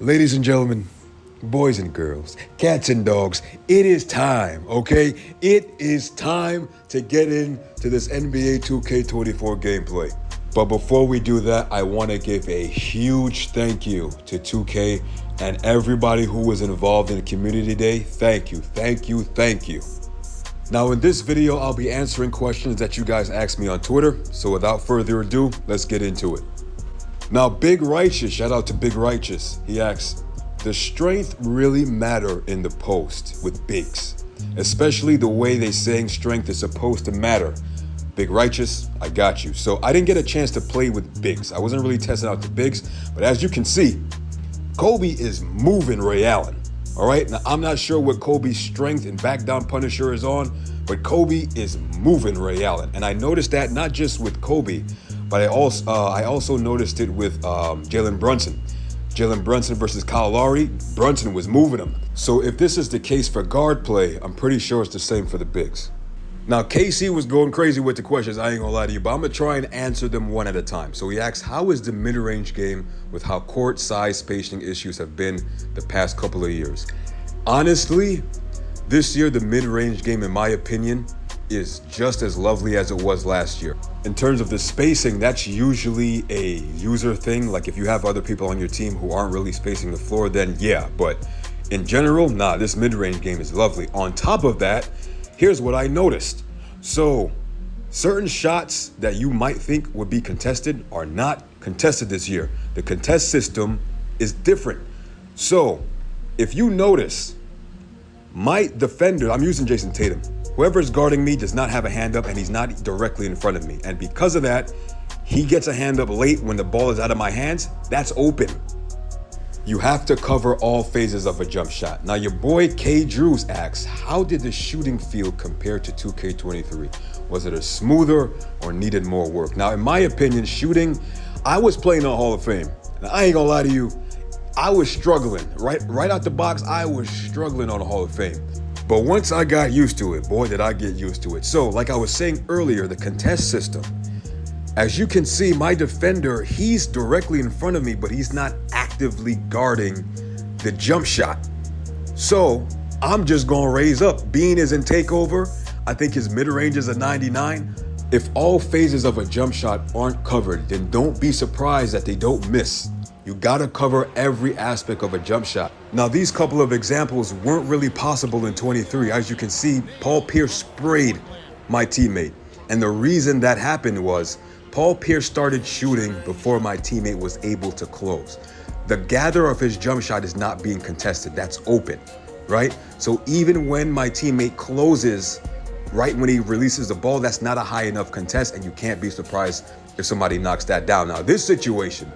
Ladies and gentlemen, boys and girls, cats and dogs, it is time, okay? It is time to get into this NBA 2K24 gameplay. But before we do that, I want to give a huge thank you to 2K and everybody who was involved in the community day. Thank you, thank you, thank you. Now in this video, I'll be answering questions that you guys asked me on Twitter. So without further ado, let's get into it. Now, Big Righteous, shout out to Big Righteous. He asks, does strength really matter in the post with bigs? Especially the way they saying strength is supposed to matter. Big Righteous, I got you. So I didn't get a chance to play with bigs. I wasn't really testing out the bigs, but as you can see, Kobe is moving Ray Allen. All right, now I'm not sure what Kobe's strength and back down Punisher is on, but Kobe is moving Ray Allen. And I noticed that not just with Kobe, but I also noticed it with Jalen Brunson. Jalen Brunson versus Kyle Lowry, Brunson was moving him. So if this is the case for guard play, I'm pretty sure it's the same for the bigs. Now, KC was going crazy with the questions, I ain't gonna lie to you, but I'm gonna try and answer them one at a time. So he asks, how is the mid-range game with how court size spacing issues have been the past couple of years? Honestly, this year, the mid-range game, in my opinion, is just as lovely as it was last year. In terms of the spacing, that's usually a user thing. Like if you have other people on your team who aren't really spacing the floor, then yeah. But in general, nah, this mid-range game is lovely. On top of that, here's what I noticed. So certain shots that you might think would be contested are not contested this year. The contest system is different. So if you notice, my defender, I'm using Jason Tatum. Whoever's guarding me does not have a hand up and he's not directly in front of me. And because of that, he gets a hand up late when the ball is out of my hands. That's open. You have to cover all phases of a jump shot. Now your boy K. Drews asks, how did the shooting feel compared to 2K23? Was it a smoother or needed more work? Now in my opinion, shooting, I was playing on Hall of Fame. Now I ain't gonna lie to you, I was struggling. Right out the box, I was struggling on Hall of Fame. But once I got used to it, boy, did I get used to it. So like I was saying earlier, the contest system, as you can see, my defender, he's directly in front of me, but he's not actively guarding the jump shot. So I'm just gonna raise up. Bean is in takeover. I think his mid-range is a 99. If all phases of a jump shot aren't covered, then don't be surprised that they don't miss. You gotta cover every aspect of a jump shot. Now, these couple of examples weren't really possible in 23. As you can see, Paul Pierce sprayed my teammate. And the reason that happened was Paul Pierce started shooting before my teammate was able to close. The gather of his jump shot is not being contested. That's open, right? So even when my teammate closes, right when he releases the ball, that's not a high enough contest, and you can't be surprised if somebody knocks that down. Now, this situation,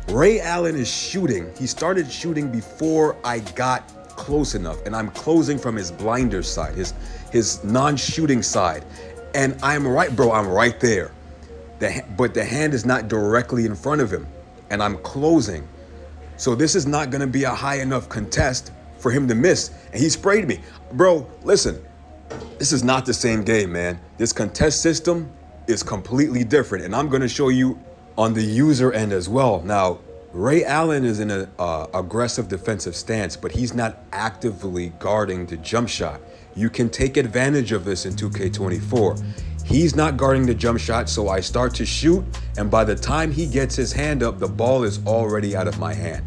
Ray Allen is shooting. He started shooting before I got close enough, and I'm closing from his blinder side, his non-shooting side. And I'm right, bro, I'm right there. But the hand is not directly in front of him, and I'm closing. So this is not gonna be a high enough contest for him to miss, and he sprayed me. Bro, listen, this is not the same game, man. This contest system is completely different, and I'm gonna show you on the user end as well. Now, Ray Allen is in an aggressive defensive stance, but he's not actively guarding the jump shot. You can take advantage of this in 2K24. He's not guarding the jump shot, so I start to shoot, and by the time he gets his hand up, the ball is already out of my hand.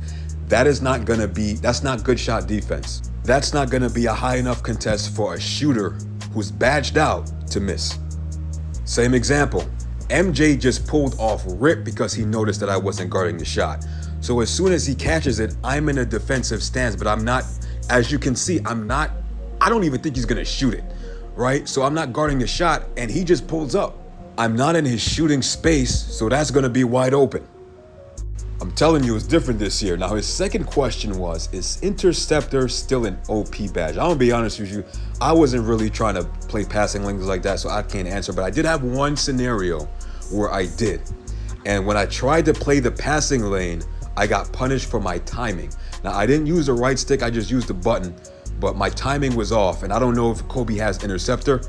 That's not good shot defense. That's not gonna be a high enough contest for a shooter who's badged out to miss. Same example. MJ just pulled off rip because he noticed that I wasn't guarding the shot. So as soon as he catches it, I'm in a defensive stance, but I'm not, as you can see, I don't even think he's gonna shoot it, right? So I'm not guarding the shot, and he just pulls up. I'm not in his shooting space, so that's gonna be wide open. I'm telling you, it's different this year. Now, his second question was, is Interceptor still an OP badge? I'm gonna be honest with you, I wasn't really trying to play passing lanes like that, so I can't answer, but I did have one scenario where I did. And when I tried to play the passing lane, I got punished for my timing. Now, I didn't use the right stick, I just used the button, but my timing was off. And I don't know if Kobe has Interceptor,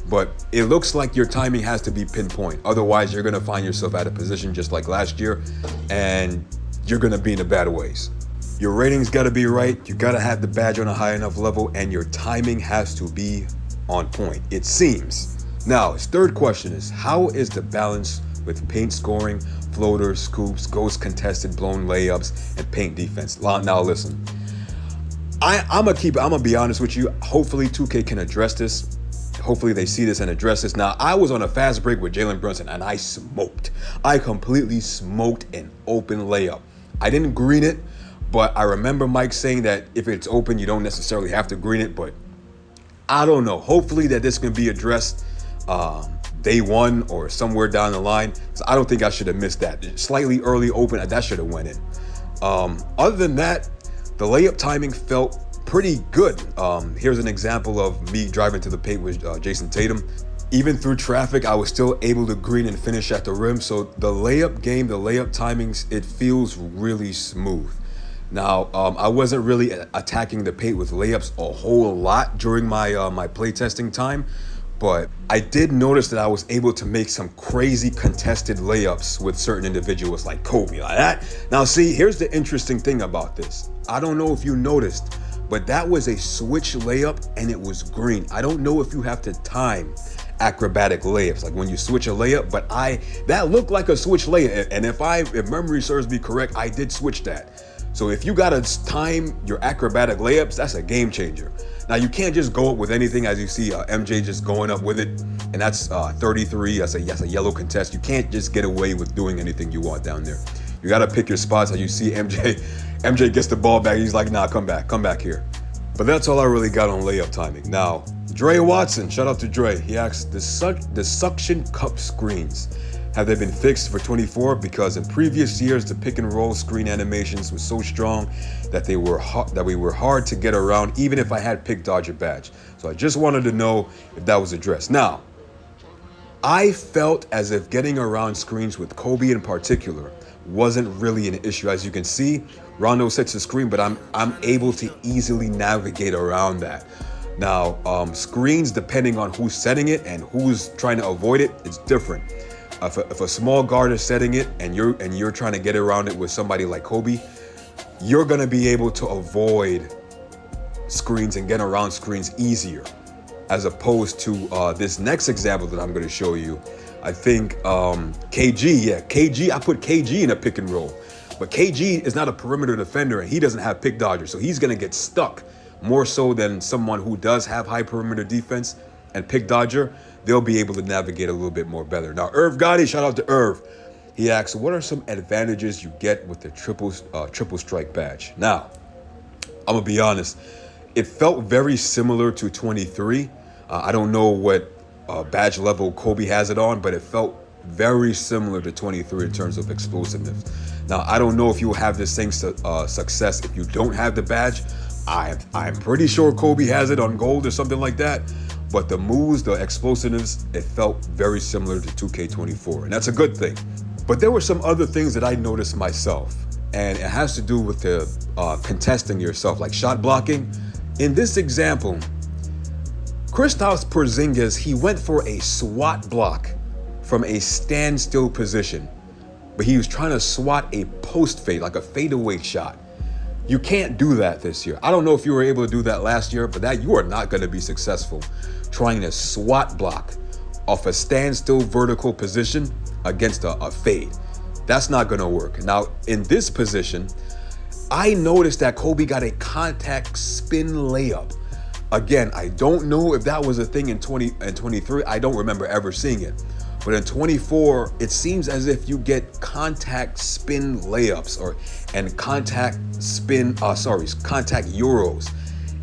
but it looks like your timing has to be pinpoint. Otherwise, you're gonna find yourself out of position just like last year, and you're gonna be in a bad ways. Your ratings gotta be right, you gotta have the badge on a high enough level, and your timing has to be on point, it seems. Now, his third question is, how is the balance with paint scoring, floaters, scoops, ghost contested, blown layups, and paint defense? Now listen, I'm gonna be honest with you. Hopefully 2K can address this. Hopefully they see this and address this. Now, I was on a fast break with Jalen Brunson and I completely smoked an open layup. I didn't green it, but I remember Mike saying that if it's open, you don't necessarily have to green it, but I don't know. Hopefully that this can be addressed day one or somewhere down the line. So I don't think I should have missed that. Slightly early open, that should have went in. Other than that, the layup timing felt pretty good. Here's an example of me driving to the paint with Jason Tatum. Even through traffic, I was still able to green and finish at the rim. So the layup game, the layup timings, it feels really smooth. Now, I wasn't really attacking the paint with layups a whole lot during my my playtesting time, but I did notice that I was able to make some crazy contested layups with certain individuals like Kobe, like that. Now, see, here's the interesting thing about this. I don't know if you noticed, but that was a switch layup and it was green. I don't know if you have to time acrobatic layups, like when you switch a layup, but that looked like a switch layup. And if memory serves me correct, I did switch that. So if you gotta time your acrobatic layups, that's a game changer. Now you can't just go up with anything, as you see MJ just going up with it, and that's 33, that's a yellow contest. You can't just get away with doing anything you want down there. You gotta pick your spots. As you see MJ gets the ball back, he's like, nah, come back here. But that's all I really got on layup timing. Now, Dre Watson, shout out to Dre. He asked, the suction cup screens, have they been fixed for 24? Because in previous years, the pick and roll screen animations was so strong that we were hard to get around, even if I had pick dodger badge. So I just wanted to know if that was addressed. Now, I felt as if getting around screens with Kobe in particular wasn't really an issue. As you can see, Rondo sets the screen, but I'm able to easily navigate around that. Now, screens, depending on who's setting it and who's trying to avoid it, it's different. If a small guard is setting it and you're trying to get around it with somebody like Kobe, you're gonna be able to avoid screens and get around screens easier, as opposed to this next example that I'm gonna show you. I think KG, I put KG in a pick and roll, but KG is not a perimeter defender and he doesn't have pick dodger, so he's gonna get stuck more so than someone who does have high perimeter defense and pick dodger. They'll be able to navigate a little bit more better. Now, Irv Gotti, shout out to Irv. He asks, what are some advantages you get with the triple strike badge? Now, I'm gonna be honest, it felt very similar to 23. I don't know what badge level Kobe has it on, but it felt very similar to 23 in terms of explosiveness. Now, I don't know if you'll have the same success if you don't have the badge. I'm pretty sure Kobe has it on gold or something like that. But the moves, the explosiveness, it felt very similar to 2K24, and that's a good thing. But there were some other things that I noticed myself, and it has to do with the contesting yourself, like shot blocking. In this example, Kristaps Porzingis, he went for a swat block from a standstill position, but he was trying to swat a post fade, like a fadeaway shot. You can't do that this year. I don't know if you were able to do that last year, but you are not going to be successful trying to swat block off a standstill vertical position against a fade. That's not going to work. Now, in this position, I noticed that Kobe got a contact spin layup. Again, I don't know if that was a thing in 20 and 23. I don't remember ever seeing it. But in 24, it seems as if you get contact spin layups and contact euros.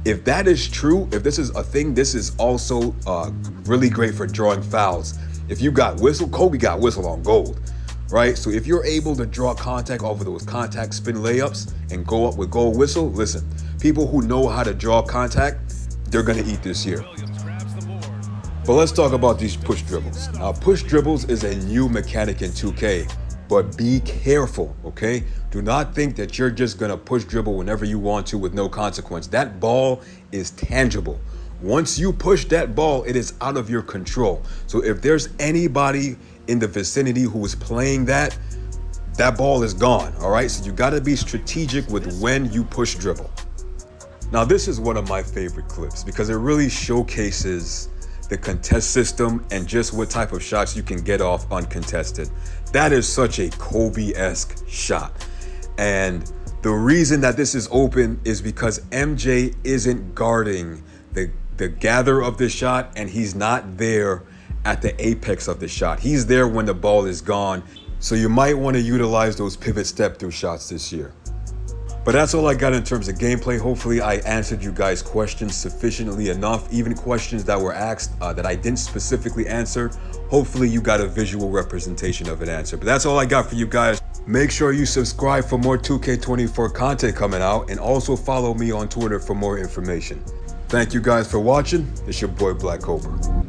If that is true, if this is a thing, this is also really great for drawing fouls. If you got whistle, Kobe got whistle on gold, right? So if you're able to draw contact off of those contact spin layups and go up with gold whistle, listen, people who know how to draw contact, they're gonna eat this year. But let's talk about these push dribbles. Now, push dribbles is a new mechanic in 2K, but be careful, okay? Do not think that you're just gonna push dribble whenever you want to with no consequence. That ball is tangible. Once you push that ball, it is out of your control. So if there's anybody in the vicinity who is playing that, that ball is gone, all right? So you gotta be strategic with when you push dribble. Now this is one of my favorite clips because it really showcases the contest system and just what type of shots you can get off uncontested. That is such a Kobe-esque shot. And the reason that this is open is because MJ isn't guarding the gather of the shot, and he's not there at the apex of the shot. He's there when the ball is gone. So you might want to utilize those pivot step through shots this year. But that's all I got in terms of gameplay. Hopefully I answered you guys' questions sufficiently enough, even questions that were asked that I didn't specifically answer. Hopefully you got a visual representation of an answer. But that's all I got for you guys. Make sure you subscribe for more 2K24 content coming out, and also follow me on Twitter for more information. Thank you guys for watching. It's your boy Black Cobra.